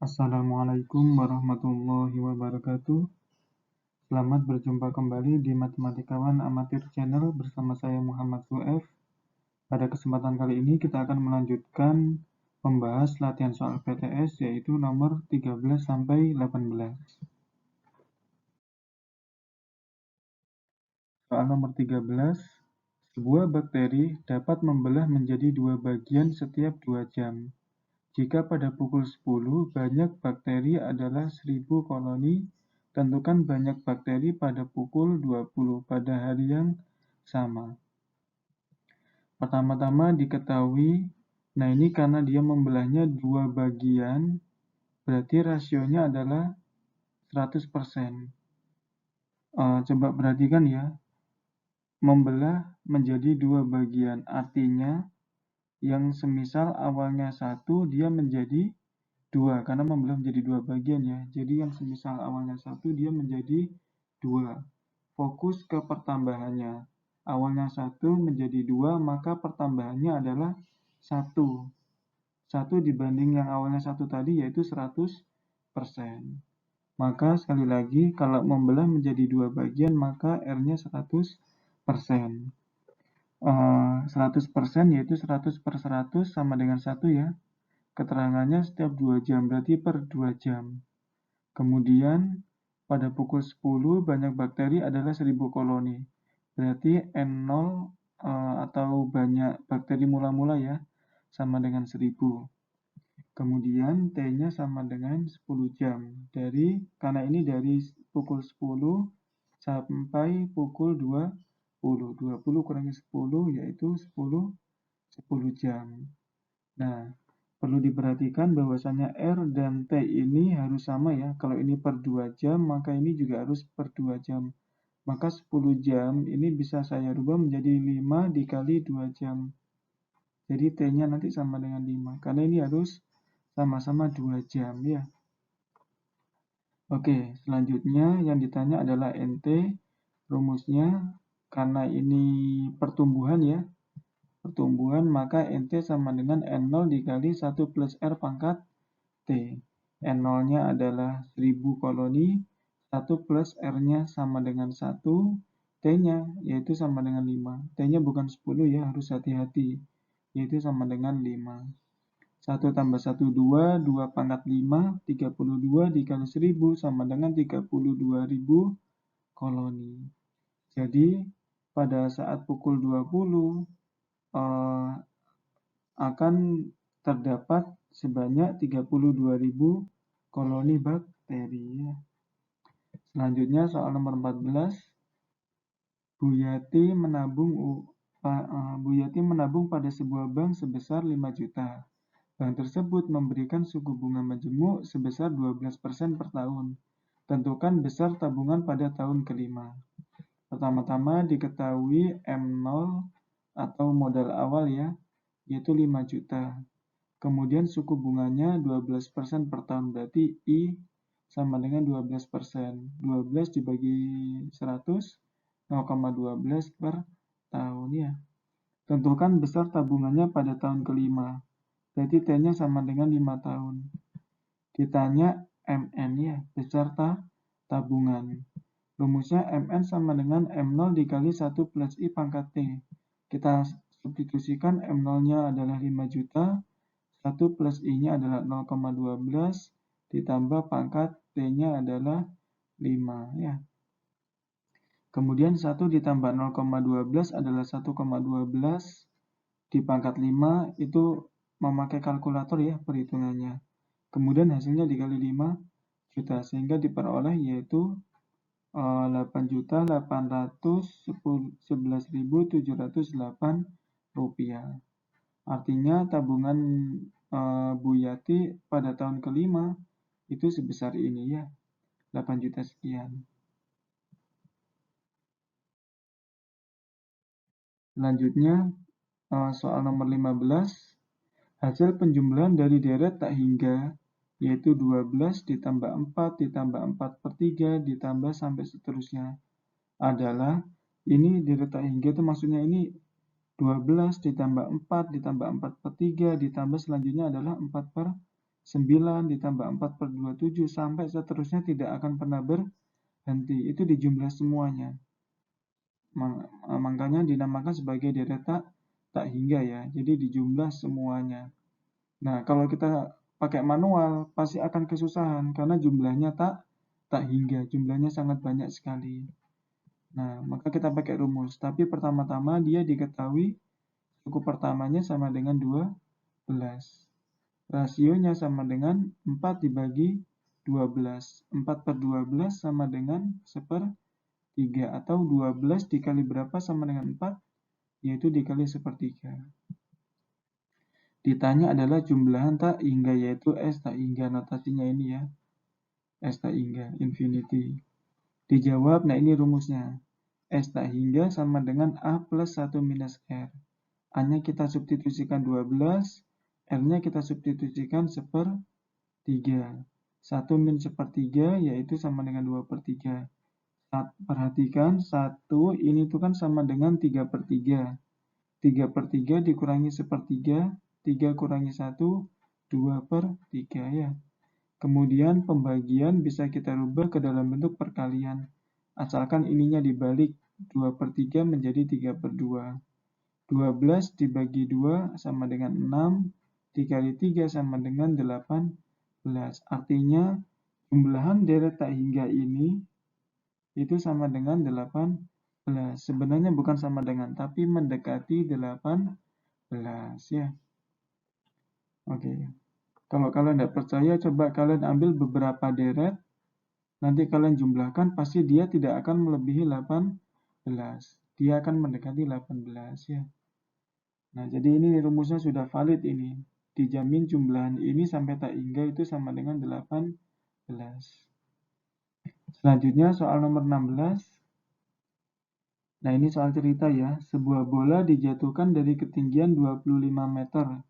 Assalamualaikum warahmatullahi wabarakatuh. Selamat berjumpa kembali di Matematikawan Amatir Channel bersama saya Muhammad Suef. Pada kesempatan kali ini kita akan melanjutkan membahas latihan soal PTS yaitu nomor 13 sampai 18. Soal nomor 13, sebuah bakteri dapat membelah menjadi dua bagian setiap 2 jam. Jika pada pukul 10 banyak bakteri adalah 1000 koloni, tentukan banyak bakteri pada pukul 20 pada hari yang sama. Pertama-tama diketahui, nah ini karena dia membelahnya dua bagian, berarti rasionya adalah 100%. Coba perhatikan ya, membelah menjadi dua bagian, artinya yang semisal awalnya 1 dia menjadi 2 karena membelah menjadi dua bagian ya. Jadi yang semisal awalnya 1 dia menjadi 2. Fokus ke pertambahannya. Awalnya 1 menjadi 2 maka pertambahannya adalah 1. 1 dibanding yang awalnya 1 tadi yaitu 100%. Maka sekali lagi kalau membelah menjadi dua bagian maka R-nya 100%. 100% yaitu 100 per 100 sama dengan 1 ya. Keterangannya setiap 2 jam, berarti per 2 jam. Kemudian, pada pukul 10, banyak bakteri adalah 1000 koloni. Berarti N0 atau banyak bakteri mula-mula ya, sama dengan 1000. Kemudian, T-nya sama dengan 10 jam. Karena ini dari pukul 10 sampai pukul 20. 20 kurangi 10 yaitu 10 jam. Nah, perlu diperhatikan bahwasanya R dan T ini harus sama ya. Kalau ini per 2 jam, maka ini juga harus per 2 jam. Maka 10 jam ini bisa saya rubah menjadi 5 dikali 2 jam. Jadi T-nya nanti sama dengan 5. Karena ini harus sama-sama 2 jam ya. Oke, selanjutnya yang ditanya adalah NT. Rumusnya, karena ini pertumbuhan ya. Maka NT sama dengan N0 dikali 1 plus R pangkat T. N0-nya adalah 1000 koloni, 1 plus R-nya sama dengan 1, T-nya yaitu sama dengan 5. T-nya bukan 10 ya, harus hati-hati, yaitu sama dengan 5. 1 tambah 1, 2, 2 pangkat 5, 32 dikali 1000 sama dengan 32.000 koloni. Jadi, pada saat pukul 20, akan terdapat sebanyak 32.000 koloni bakteri. Selanjutnya soal nomor 14. Bu Yati menabung pada sebuah bank sebesar 5 juta. Bank tersebut memberikan suku bunga majemuk sebesar 12% per tahun. Tentukan besar tabungan pada tahun kelima. Pertama-tama diketahui M0 atau modal awal ya, yaitu 5 juta. Kemudian suku bunganya 12% per tahun, berarti I sama dengan 12%. 12 dibagi 100, 0,12 per tahun ya. Tentukan besar tabungannya pada tahun kelima, berarti T-nya sama dengan 5 tahun. Ditanya MN ya, besar tabungan. Rumusnya MN sama dengan M0 dikali 1 plus I pangkat T. Kita substitusikan M0-nya adalah 5 juta, 1 plus I-nya adalah 0,12, ditambah pangkat T-nya adalah 5 ya. Kemudian 1 ditambah 0,12 adalah 1,12 di pangkat 5 itu memakai kalkulator ya perhitungannya. Kemudian hasilnya dikali 5 juta sehingga diperoleh yaitu 8.811.708 rupiah. Artinya tabungan Bu Yati pada tahun kelima itu sebesar ini ya, 8 juta sekian. Selanjutnya soal nomor 15. Hasil penjumlahan dari deret tak hingga yaitu 12 ditambah 4 ditambah 4 per 3 ditambah sampai seterusnya adalah, ini deret tak hingga itu maksudnya ini 12 ditambah 4 ditambah 4 per 3 ditambah selanjutnya adalah 4 per 9 ditambah 4 per 2, 7, sampai seterusnya tidak akan pernah berhenti. Itu dijumlah semuanya. Makanya dinamakan sebagai deret tak hingga ya. Jadi dijumlah semuanya. Nah, kalau kita pakai manual pasti akan kesusahan karena jumlahnya tak hingga, jumlahnya sangat banyak sekali. Nah, maka kita pakai rumus. Tapi pertama-tama dia diketahui suku pertamanya sama dengan 12. Rasionya sama dengan 4 dibagi 12. 4 per 12 sama dengan 1/3. Atau 12 dikali berapa sama dengan 4? Yaitu dikali 1/3. Ditanya adalah jumlahan tak hingga, yaitu S tak hingga. Notasinya ini ya. S tak hingga, infinity. Dijawab, nah ini rumusnya. S tak hingga sama dengan A plus 1 minus R. A-nya kita substitusikan 12, R-nya kita substitusikan 1/3. 1 min 1/3 yaitu sama dengan 2/3. Perhatikan, 1 ini tuh kan sama dengan 3/3. 3/3 dikurangi 1/3, 3 kurangi 1, 2/3 ya. Kemudian pembagian bisa kita rubah ke dalam bentuk perkalian. Asalkan ininya dibalik, 2/3 menjadi 3/2. 12 dibagi 2 sama dengan 6, dikali 3 sama dengan 18. Artinya jumlahan deret tak hingga ini itu sama dengan 18. Sebenarnya bukan sama dengan, tapi mendekati 18 ya. Oke. Kalau kalian tidak percaya, coba kalian ambil beberapa deret, nanti kalian jumlahkan, pasti dia tidak akan melebihi 18. Dia akan mendekati 18 ya. Nah, jadi ini rumusnya sudah valid ini. Dijamin jumlahan ini sampai tak hingga itu sama dengan 18. Selanjutnya soal nomor 16. Nah, ini soal cerita ya. Sebuah bola dijatuhkan dari ketinggian 25 meter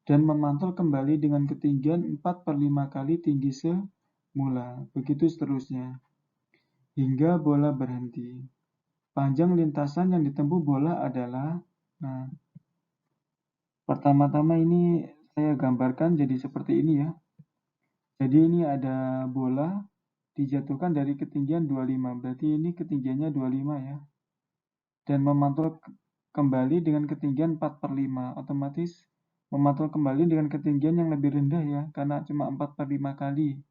dan memantul kembali dengan ketinggian 4/5 kali tinggi semula. Begitu seterusnya. Hingga bola berhenti. Panjang lintasan yang ditempuh bola adalah, nah, pertama-tama ini saya gambarkan jadi seperti ini ya. Jadi ini ada bola dijatuhkan dari ketinggian 25. Berarti ini ketinggiannya 25 ya. Dan memantul kembali dengan ketinggian 4/5. Otomatis memantul kembali dengan ketinggian yang lebih rendah ya. Karena cuma 4/5 kali.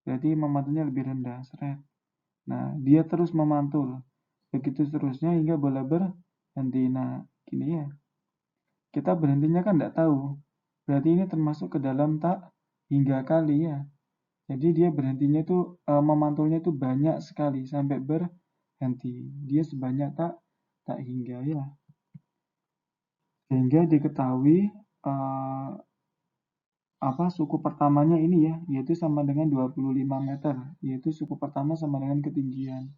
Berarti memantulnya lebih rendah. Seret. Nah, dia terus memantul. Begitu seterusnya hingga bola berhenti. Nah, gini ya. Kita berhentinya kan tidak tahu. Berarti ini termasuk ke dalam tak hingga kali ya. Jadi dia berhentinya itu memantulnya itu banyak sekali sampai berhenti. Dia sebanyak tak hingga ya. Sehingga diketahui suku pertamanya ini ya, yaitu sama dengan 25 meter, yaitu suku pertama sama dengan ketinggian.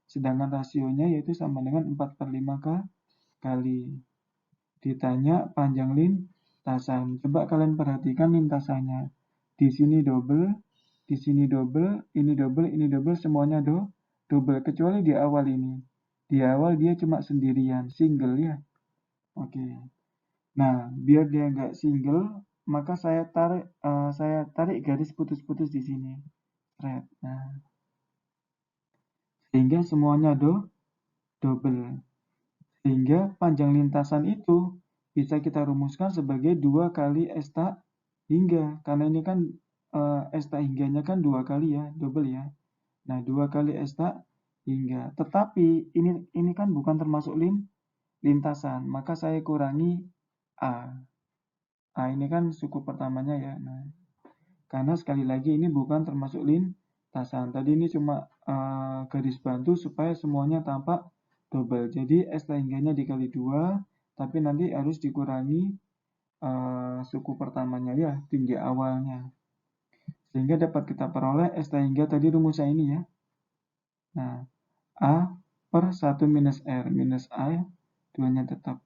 Sedangkan rasionya yaitu sama dengan 4/5 kali. Ditanya panjang lintasan. Coba kalian perhatikan lintasannya. Di sini double, di sini double, ini double, ini double, semuanya double. Kecuali di awal ini. Di awal dia cuma sendirian, single ya. Oke. Nah, biar dia nggak single, maka saya tarik garis putus-putus di sini. Red. Nah, sehingga semuanya double. Sehingga panjang lintasan itu bisa kita rumuskan sebagai 2 kali S tak hingga. Karena ini kan S tak hingganya kan 2 kali ya, double ya. Nah, 2 kali S tak hingga. Tetapi ini kan bukan termasuk lintasan, maka saya kurangi A. A ini kan suku pertamanya ya. Nah, karena sekali lagi ini bukan termasuk lintasan. Tadi ini cuma garis bantu supaya semuanya tampak double. Jadi S hingganya dikali 2, tapi nanti harus dikurangi suku pertamanya ya, tinggi awalnya. Sehingga dapat kita peroleh S hingga tadi rumusnya ini ya. Nah, A per 1 minus R minus A, 2-nya tetap.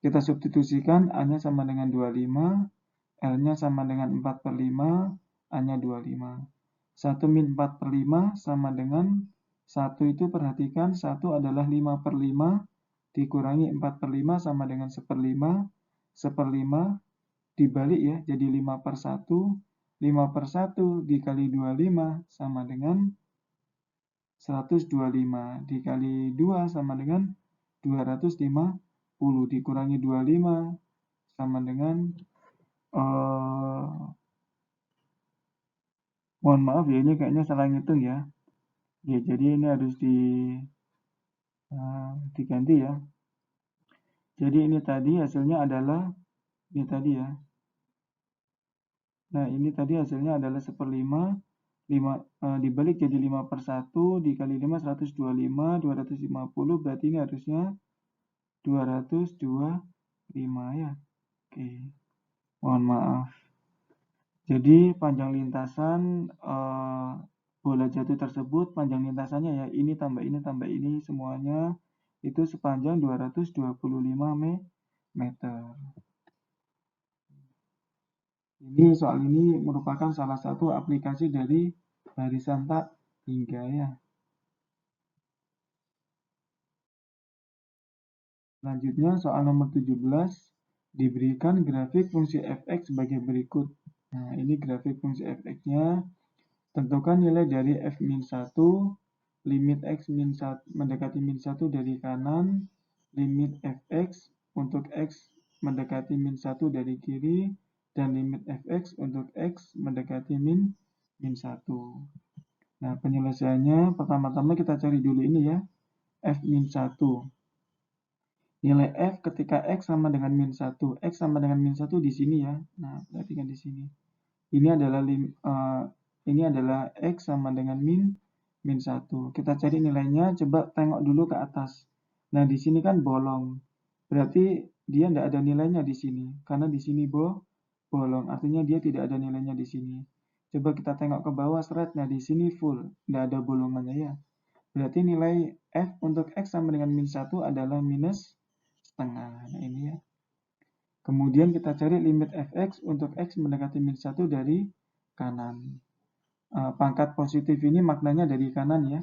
Kita substitusikan, A-nya sama dengan 25, L-nya sama dengan 4/5, A-nya 25. 1 min 4/5 sama dengan 1 itu perhatikan 1 adalah 5/5 dikurangi 4/5 sama dengan 1/5. 1/5 dibalik ya jadi 5/1 5/1 dikali 25 sama dengan 125. Dikali 2 sama dengan 250. Dikurangi 25 sama dengan mohon maaf ya, ini kayaknya salah ngitung ya. Ya, jadi ini harus diganti ya. Jadi ini tadi hasilnya adalah ini tadi ya. Nah, ini tadi hasilnya adalah 1/5. Dibalik jadi 5/1 dikali 5 125, 250, berarti ini harusnya 225 ya. Oke, mohon maaf. Jadi panjang lintasan bola jatuh tersebut, panjang lintasannya ya, ini tambah ini semuanya itu sepanjang 225 meter. Ini soal ini merupakan salah satu aplikasi dari barisan tak hingga ya. Selanjutnya soal nomor 17 diberikan grafik fungsi fx sebagai berikut. Nah, ini grafik fungsi fx-nya. Tentukan nilai dari f-1, limit x mendekati min 1 dari kanan, limit fx untuk x mendekati min 1 dari kiri, dan limit fx untuk x mendekati min 1. Nah, penyelesaiannya pertama-tama kita cari dulu ini ya, f-1. Nilai f ketika x sama dengan min 1. X sama dengan min 1 di sini ya. Nah, perhatikan di sini. Ini adalah x sama dengan min 1. Kita cari nilainya, coba tengok dulu ke atas. Nah, di sini kan bolong. Berarti dia tidak ada nilainya di sini. Karena di sini bolong. Artinya dia tidak ada nilainya di sini. Coba kita tengok ke bawah, seret. Nah, di sini full. Tidak ada bolongannya ya. Berarti nilai f untuk x sama dengan min 1 adalah minus setengah. Nah, ini ya. Kemudian kita cari limit fx untuk x mendekati min 1 dari kanan. Pangkat positif ini maknanya dari kanan ya.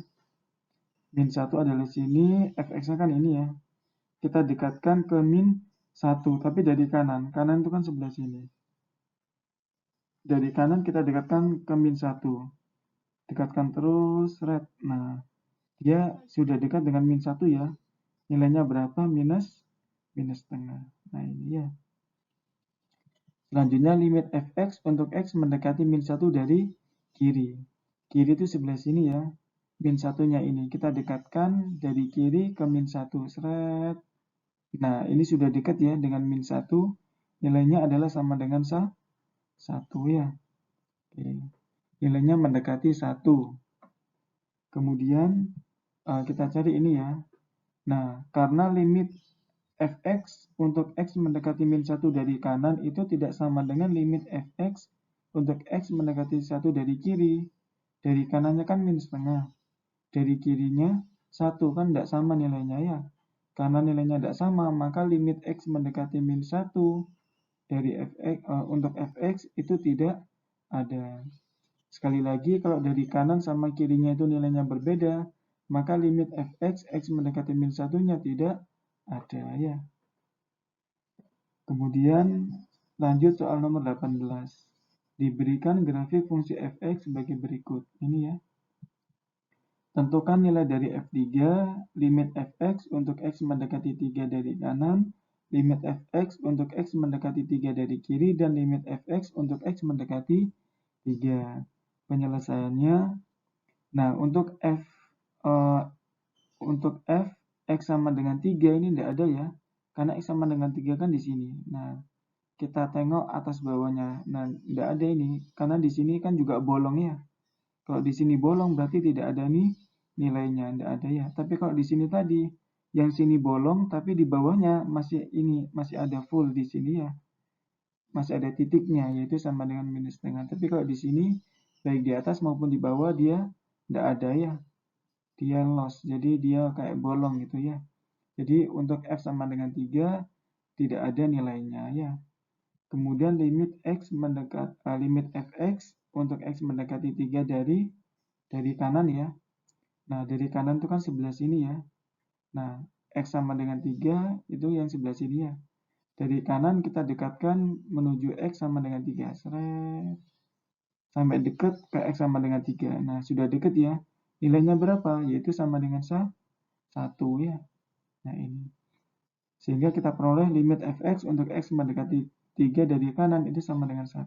Min 1 adalah sini, fx-nya kan ini ya. Kita dekatkan ke min 1, tapi dari kanan. Kanan itu kan sebelah sini. Dari kanan kita dekatkan ke min 1. Dekatkan terus, red. Nah, dia sudah dekat dengan min 1 ya. Nilainya berapa? Minus setengah. Nah, ini ya. Selanjutnya limit fx untuk x mendekati min 1 dari kiri. Kiri itu sebelah sini ya. Min 1-nya ini kita dekatkan dari kiri ke min 1. Seret. Nah, ini sudah dekat ya dengan min 1. Nilainya adalah sama dengan 1 ya. Oke. Nilainya mendekati 1. Kemudian kita cari ini ya. Nah, karena limit fx untuk x mendekati min 1 dari kanan itu tidak sama dengan limit fx untuk x mendekati 1 dari kiri. Dari kanannya kan min setengah. Dari kirinya 1 kan tidak sama nilainya ya. Karena nilainya tidak sama, maka limit x mendekati min 1 dari fx, untuk fx itu tidak ada. Sekali lagi, kalau dari kanan sama kirinya itu nilainya berbeda, maka limit fx, x mendekati min 1-nya tidak ada ya. Kemudian lanjut soal nomor 18. Diberikan grafik fungsi fx sebagai berikut. Ini ya. Tentukan nilai dari f3, limit fx untuk x mendekati 3 dari kanan, limit fx untuk x mendekati 3 dari kiri, dan limit fx untuk x mendekati 3. Penyelesaiannya, nah untuk f x sama dengan 3 ini tidak ada ya, karena x sama dengan 3 kan di sini. Nah, kita tengok atas bawahnya. Nah, tidak ada ini, karena di sini kan juga bolong ya. Kalau di sini bolong berarti tidak ada nih nilainya, tidak ada ya. Tapi kalau di sini tadi, yang sini bolong tapi di bawahnya masih ada full di sini ya. Masih ada titiknya, yaitu sama dengan minus setengah. Tapi kalau di sini, baik di atas maupun di bawah dia tidak ada ya. Dia loss, jadi dia kayak bolong gitu ya. Jadi untuk f sama dengan 3 tidak ada nilainya ya. Kemudian limit fx untuk x mendekati 3 dari kanan ya. Nah, dari kanan itu kan sebelah sini ya. Nah, x sama dengan 3 itu yang sebelah sini ya. Dari kanan kita dekatkan menuju x sama dengan 3. Seret. sampai dekat ke X sama dengan 3. Nah, sudah dekat ya. Nilainya berapa? Yaitu sama dengan 1 ya. Nah, ini. Sehingga kita peroleh limit fx untuk x mendekati 3 dari kanan itu sama dengan 1.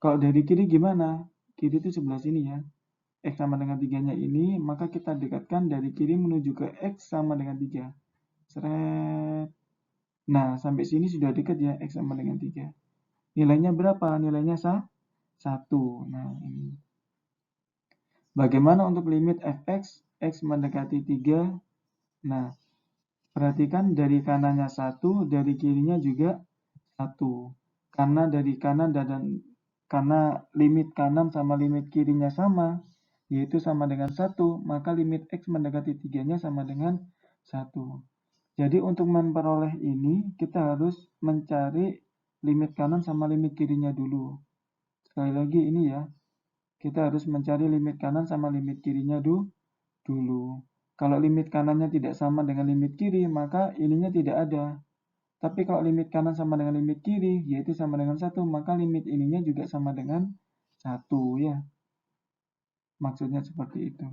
Kalau dari kiri gimana? Kiri itu sebelah sini ya. X sama dengan 3-nya ini, maka kita dekatkan dari kiri menuju ke X sama dengan 3. Seret. Nah, sampai sini sudah dekat ya, X sama dengan 3. Nilainya berapa? Nilainya 1. Nah, ini. Bagaimana untuk limit fx? X mendekati 3. Nah, perhatikan dari kanannya 1, dari kirinya juga 1. Karena dari kanan dan karena limit kanan sama limit kirinya sama, yaitu sama dengan 1, maka limit X mendekati 3-nya sama dengan 1. Jadi untuk memperoleh ini, kita harus mencari limit kanan sama limit kirinya dulu. Sekali lagi ini ya, kita harus mencari limit kanan sama limit kirinya dulu. Kalau limit kanannya tidak sama dengan limit kiri, maka ininya tidak ada. Tapi kalau limit kanan sama dengan limit kiri, yaitu sama dengan 1, maka limit ininya juga sama dengan 1 ya. Maksudnya seperti itu.